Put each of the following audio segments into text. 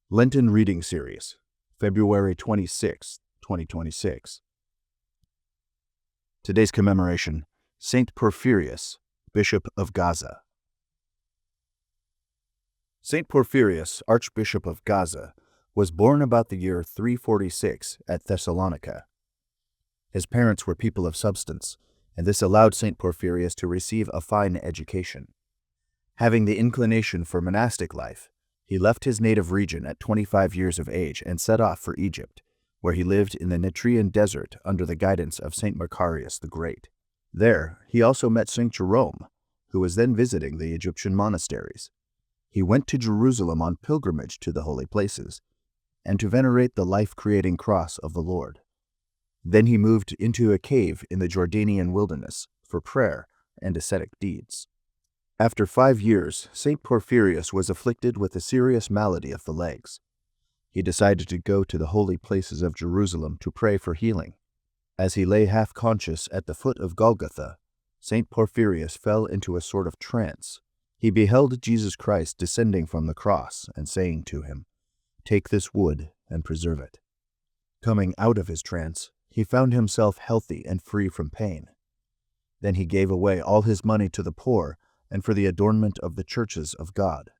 Lenten Reading Series, February 26, 2026. Today's commemoration, Saint Porphyrius, Bishop of Gaza. Saint Porphyrius, Archbishop of Gaza, was born about the year 346 at Thessalonica. His parents were people of substance, and this allowed Saint Porphyrius to receive a fine education. Having the inclination for monastic life, he left his native region at 25 years of age and set off for Egypt, where he lived in the Nitrian desert under the guidance of Saint Macarius the Great. There, he also met Saint Jerome, who was then visiting the Egyptian monasteries. He went to Jerusalem on pilgrimage to the holy places, and to venerate the life-creating cross of the Lord. Then he moved into a cave in the Jordanian wilderness for prayer and ascetic deeds. After 5 years, Saint Porphyrius was afflicted with a serious malady of the legs. He decided to go to the holy places of Jerusalem to pray for healing. As he lay half-conscious at the foot of Golgotha, Saint Porphyrius fell into a sort of trance. He beheld Jesus Christ descending from the cross and saying to him, "Take this wood and preserve it." Coming out of his trance, he found himself healthy and free from pain. Then he gave away all his money to the poor and for the adornment of the churches of God.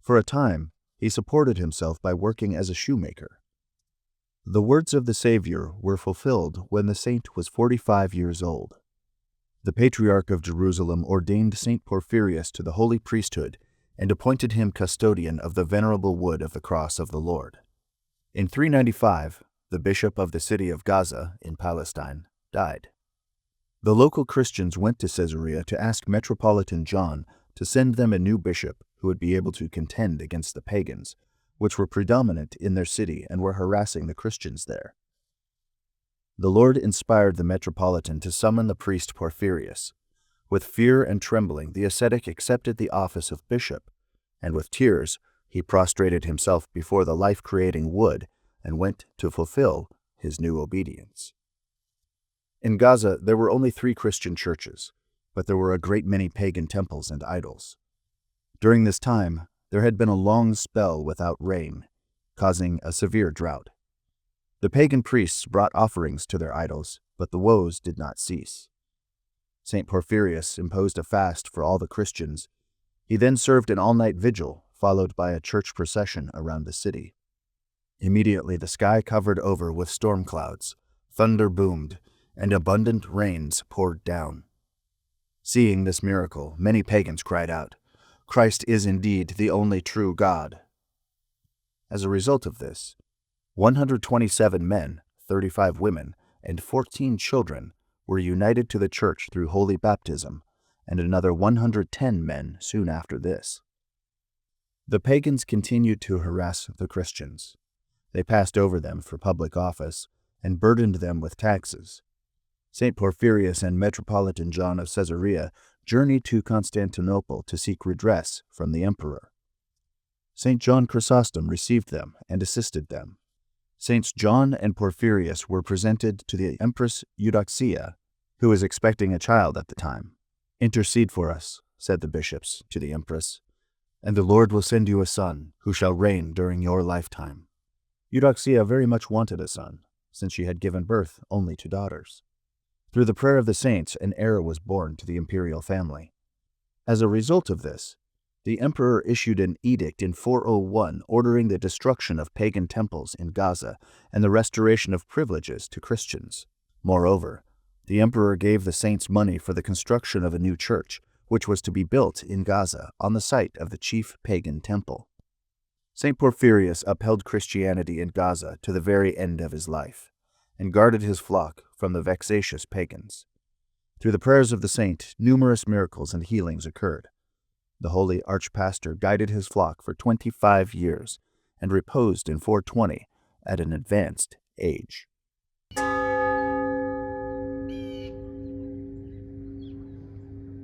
For a time, he supported himself by working as a shoemaker. The words of the Savior were fulfilled when the saint was 45 years old. The Patriarch of Jerusalem ordained Saint Porphyrius to the holy priesthood and appointed him custodian of the venerable wood of the cross of the Lord. In 395, the bishop of the city of Gaza in Palestine died. The local Christians went to Caesarea to ask Metropolitan John to send them a new bishop who would be able to contend against the pagans, which were predominant in their city and were harassing the Christians there. The Lord inspired the Metropolitan to summon the priest Porphyrius. With fear and trembling, the ascetic accepted the office of bishop, and with tears, he prostrated himself before the life-creating wood and went to fulfill his new obedience. In Gaza, there were only 3 Christian churches, but there were a great many pagan temples and idols. During this time, there had been a long spell without rain, causing a severe drought. The pagan priests brought offerings to their idols, but the woes did not cease. Saint Porphyrius imposed a fast for all the Christians. He then served an all-night vigil, followed by a church procession around the city. Immediately the sky covered over with storm clouds, thunder boomed, and abundant rains poured down. Seeing this miracle, many pagans cried out, "Christ is indeed the only true God." As a result of this, 127 men, 35 women, and 14 children were united to the church through holy baptism, and another 110 men soon after this. The pagans continued to harass the Christians. They passed over them for public office and burdened them with taxes. Saint Porphyrius and Metropolitan John of Caesarea journeyed to Constantinople to seek redress from the emperor. Saint John Chrysostom received them and assisted them. Saints John and Porphyrius were presented to the Empress Eudoxia, who was expecting a child at the time. "Intercede for us," said the bishops to the empress, "and the Lord will send you a son who shall reign during your lifetime." Eudoxia very much wanted a son, since she had given birth only to daughters. Through the prayer of the saints, an heir was born to the imperial family. As a result of this, the emperor issued an edict in 401 ordering the destruction of pagan temples in Gaza and the restoration of privileges to Christians. Moreover, the emperor gave the saints money for the construction of a new church, which was to be built in Gaza on the site of the chief pagan temple. Saint Porphyrius upheld Christianity in Gaza to the very end of his life, and guarded his flock from the vexatious pagans. Through the prayers of the saint, numerous miracles and healings occurred. The holy archpastor guided his flock for 25 years and reposed in 420 at an advanced age.